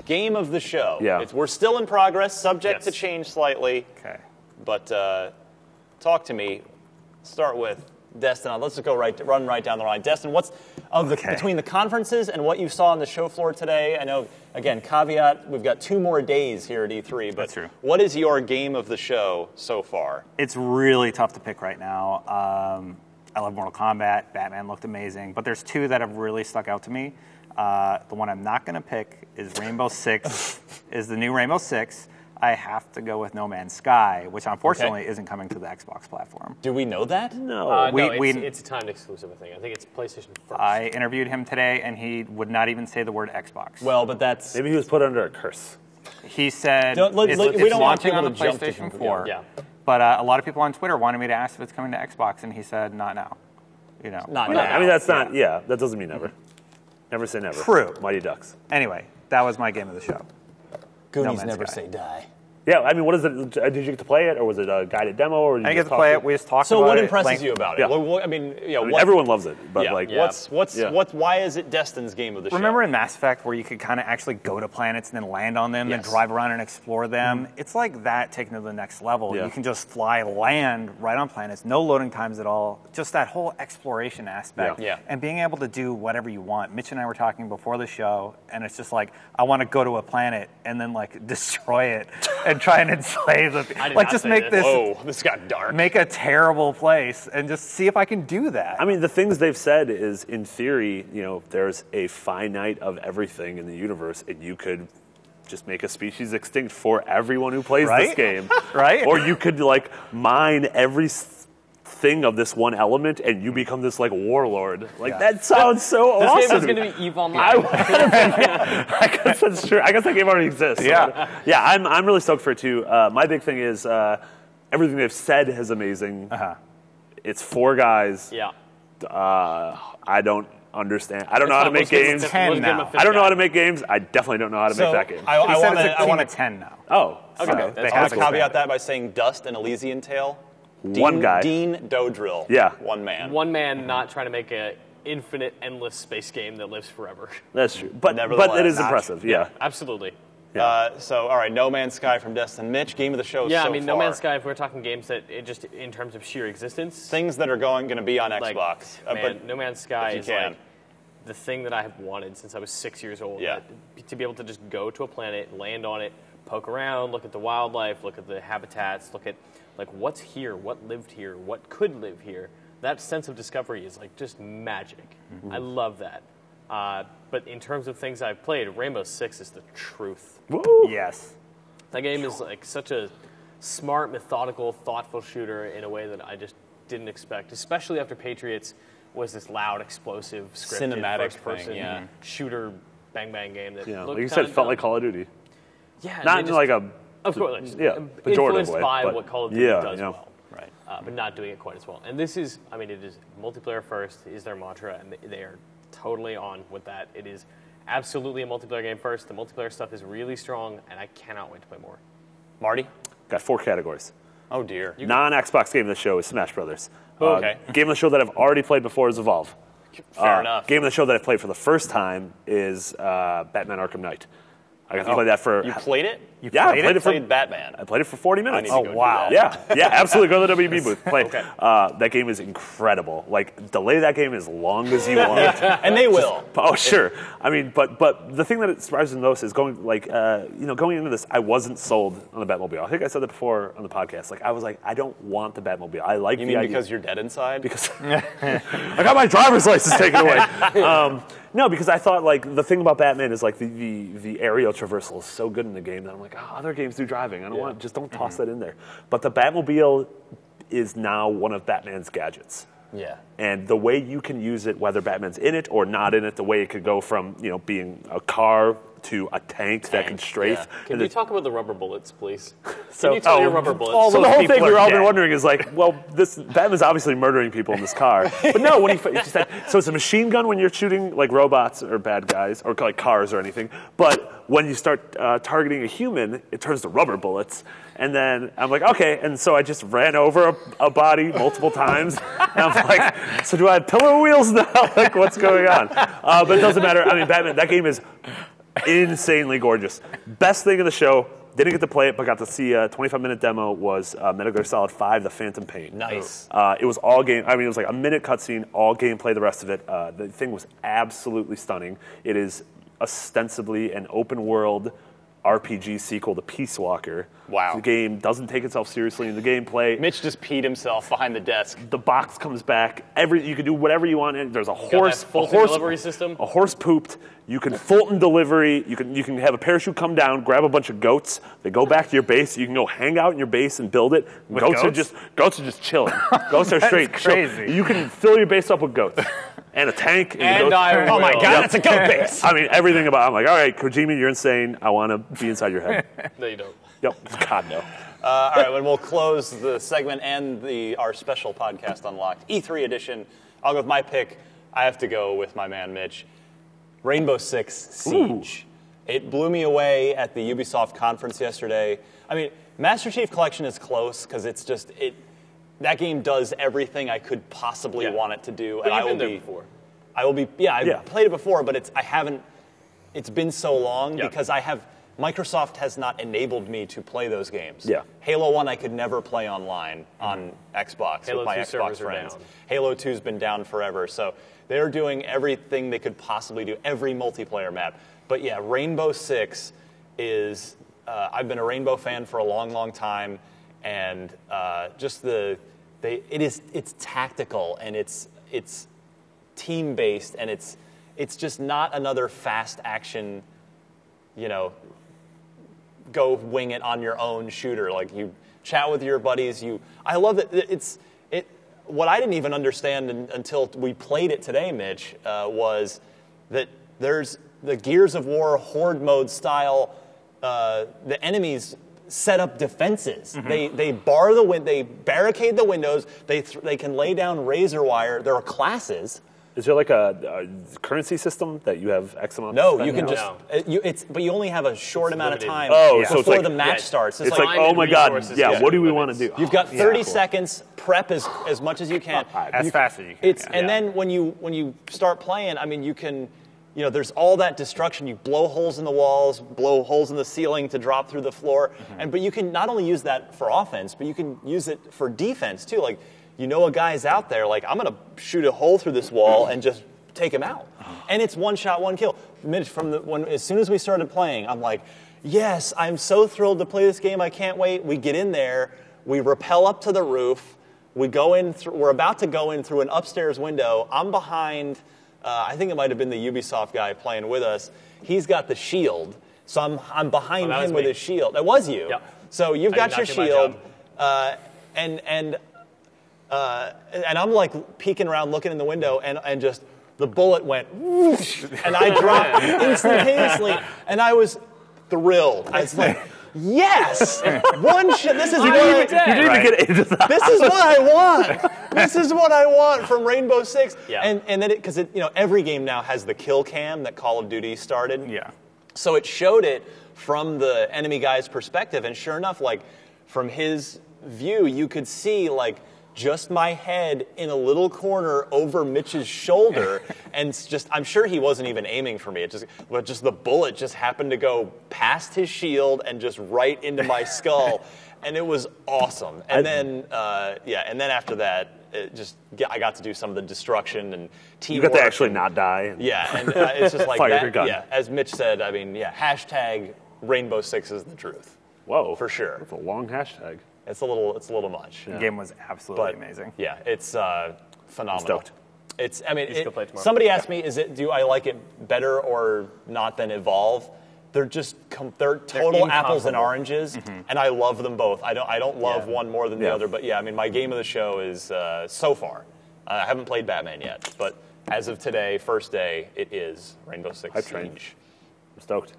Game of the show. Yeah. We're still in progress, subject to change slightly. Okay. But talk to me. Start with Destin. Let's just run right down the line. Destin, what's between the conferences and what you saw on the show floor today? I know, again, caveat, we've got 2 more days here at E3, but That's true. What is your game of the show so far? It's really tough to pick right now. I love Mortal Kombat. Batman looked amazing, but there's 2 that have really stuck out to me. The one I'm not going to pick is Rainbow Six. Is the new Rainbow Six. I have to go with No Man's Sky, which unfortunately isn't coming to the Xbox platform. Do we know that? No. It's a timed exclusive, I think. I think it's PlayStation first. I interviewed him today, and he would not even say the word Xbox. Well, but that's... Maybe he was put under a curse. He said we don't want launching people on the to jump to PlayStation 4. Yeah. But a lot of people on Twitter wanted me to ask if it's coming to Xbox, and he said, not now. Not Well, now. I mean, that's not, that doesn't mean never. Never say never. True. Mighty Ducks. Anyway, that was my game of the show. Goonies Man's never Sky. say die. Yeah, I mean, what is it? Did you get to play it, or was it a guided demo? Or did I you get just to talk play it. We just talked So about it. what impresses you about it? Yeah. What, I mean, everyone loves it, but like, why is it Destin's game of the show? Remember in Mass Effect where you could kind of actually go to planets and then land on them, then drive around and explore them? It's like that taken to the next level. Yeah. You can just fly, land right on planets, no loading times at all. Just that whole exploration aspect. Yeah. And being able to do whatever you want. Mitch and I were talking before the show, and it's just like, I want to go to a planet and then like destroy it and try and enslave the people. Like just make this. Whoa, this got dark. Make a terrible place and just see if I can do that. I mean, the things they've said is, in theory, there's a finite of everything in the universe, and you could just make a species extinct for everyone who plays this game. Right? Or you could, like, mine every thing of this one element, and you become this, like, warlord. Like, that sounds so awesome. This game is going to be EVE Online. I guess that's true. I guess that game already exists. Yeah. So, yeah, I'm really stoked for it, too. My big thing is everything they've said is amazing. It's 4 guys. Yeah. I don't understand. I don't know how to make games. I don't know how to make games. I definitely don't know how to make that game. I want a 10 now. Oh. Okay. They I'll have to caveat that by saying Dust and Elysian Tale. One guy. Dean Dodrill. Yeah. One man. One man not trying to make an infinite, endless space game that lives forever. That's true. But it is impressive. Yeah. Absolutely. So, all right, No Man's Sky from Destin. Mitch, game of the show Yeah, so I mean, far. No Man's Sky, if we're talking games that, just in terms of sheer existence. Things that are going to be on like, Xbox. Man, No Man's Sky if you is can. like the thing that I have wanted since I was 6 years old. Yeah. To be able to just go to a planet, land on it, poke around, look at the wildlife, look at the habitats, look at like what's here, what lived here, what could live here. That sense of discovery is like just magic. I love that. But in terms of things I've played, Rainbow Six is the truth. Woo. Yes. That game is like such a smart, methodical, thoughtful shooter in a way that I just didn't expect, especially after Patriots was this loud, explosive, scripted, Cinematic first-person thing, shooter bang-bang game that Yeah, looked like you said, it felt like Call of Duty. Yeah, Not they in just- like a of course, pejorative influenced way, by but what Call of Duty does yeah. well, right? But not doing it quite as well. And this is, I mean, it is multiplayer first is their mantra, and they are totally on with that. It is absolutely a multiplayer game first. The multiplayer stuff is really strong, and I cannot wait to play more. Marty? Got 4 categories. Oh, dear. Non-Xbox game of the show is Smash Brothers. Okay. Game of the show that I've already played before is Evolve. Fair enough. Game of the show that I've played for the first time is Batman Arkham Knight. I got to play that for... You played it? I played it for Batman. I played it for 40 minutes. I need to go do that. Yeah, absolutely. Go to the WB booth. Play. Okay. That game is incredible. Like, delay that game as long as you want. And they will. Oh, sure. I mean, but the thing that surprises me most is going into this, I wasn't sold on the Batmobile. I think I said that before on the podcast. Like, I was like, I don't want the Batmobile. I like You the mean idea. because you're dead inside? Because I got my driver's license taken away. No, because I thought like the thing about Batman is like the aerial traversal is so good in the game that I'm like, oh, other games do driving. I don't want just don't toss that in there. But the Batmobile is now one of Batman's gadgets. Yeah. And the way you can use it, whether Batman's in it or not in it, the way it could go from being a car to a tank that can strafe. Yeah. Can you talk about the rubber bullets, please? So, Can you tell your rubber bullets? So the whole thing we've all been dead. wondering is like, well, this Batman's obviously murdering people in this car. But no, when he just said, so it's a machine gun when you're shooting like robots or bad guys or like cars or anything. But when you start targeting a human, it turns to rubber bullets. And then I'm like, okay. And so I just ran over a body multiple times. And I'm like, so do I have pillow wheels now? Like, what's going on? But it doesn't matter. I mean, Batman, that game is Insanely gorgeous. Best thing of the show. Didn't get to play it, but got to see a 25-minute demo. Was Metal Gear Solid 5: The Phantom Pain. Nice. It was all game. I mean, it was like a minute cutscene, all gameplay. The rest of it. The thing was absolutely stunning. It is ostensibly an open-world RPG sequel to Peace Walker. Wow. The game doesn't take itself seriously in the gameplay. Mitch just peed himself behind the desk. The box comes back. You can do whatever you want. And there's a Got horse. that Fulton delivery system. A horse pooped. You can Fulton delivery. You can have a parachute come down, grab a bunch of goats. They go back to your base. You can go hang out in your base and build it. Goats are just chilling. Goats are straight crazy. You can fill your base up with goats and a tank. And goats. I Oh my will. God, that's a goat base. I mean, everything about. I'm like, all right, Kojima, you're insane. I want to be inside your head. No, you don't. Yep. God no. All right, when we'll close the segment and our special podcast Unlocked E3 edition, I'll go with my pick. I have to go with my man Mitch. Rainbow Six Siege. Ooh. It blew me away at the Ubisoft conference yesterday. I mean, Master Chief Collection is close because it's just that game does everything I could possibly want it to do. But and you've been there before. I've played it before, but I haven't. It's been so long because Microsoft has not enabled me to play those games. Yeah. Halo 1 I could never play online on Xbox Halo with my 2 Xbox servers are friends. down. Halo 2's been down forever. So they're doing everything they could possibly do, every multiplayer map. But yeah, Rainbow Six is, I've been a Rainbow fan for a long, long time. And just it's tactical and it's team-based and it's just not another fast action, go wing it on your own shooter. Like you chat with your buddies. I love it. What I didn't even understand until we played it today, Mitch, was that there's the Gears of War horde mode style. The enemies set up defenses. Mm-hmm. They barricade the windows. They can lay down razor wire. There are classes. Is there like a currency system that you have X amount? No, you can just. But you only have a short amount of time so before it's the match starts. It's like, oh my God, what do we want to do? You've got 30 seconds. Prep as much as you can. As fast as you can. And then when you start playing, I mean, you can. There's all that destruction. You blow holes in the walls, blow holes in the ceiling to drop through the floor, but you can not only use that for offense, but you can use it for defense too. Like. A guy's out there, like, I'm going to shoot a hole through this wall and just take him out. And it's one shot, one kill. Mitch, as soon as we started playing, I'm like, yes, I'm so thrilled to play this game. I can't wait. We get in there. We rappel up to the roof. We go in. We're about to go in through an upstairs window. I'm behind, I think it might have been the Ubisoft guy playing with us. He's got the shield. So I'm behind him with his shield. That was you. Yep. So you've got your shield. And I'm like peeking around, looking in the window, and just the bullet went whoosh, and I dropped instantaneously, and I was thrilled. I was like, yes, one shot. This is what You didn't even get into that. This is what I want. This is what I want from Rainbow Six. Yeah. And then because every game now has the kill cam that Call of Duty started. Yeah. So it showed it from the enemy guy's perspective, and sure enough, like from his view, you could see like. Just my head in a little corner over Mitch's shoulder, and I'm sure he wasn't even aiming for me. But just the bullet just happened to go past his shield and just right into my skull, and it was awesome. And then after that, I got to do some of the destruction and teamwork. You got to actually not die. Yeah, and it's just like Fire that. your gun. Yeah, as Mitch said, I mean, hashtag Rainbow Six is the truth. Whoa, for sure. That's a long hashtag. It's a little much. The game was absolutely amazing. Yeah, it's phenomenal. Stoked. Go play tomorrow. Somebody asked me, do I like it better or not than Evolve? They're total apples and oranges, and I love them both. I don't love one more than the other, but yeah, I mean, my game of the show is so far. I haven't played Batman yet, but as of today, first day, it is Rainbow Six Siege. I'm stoked.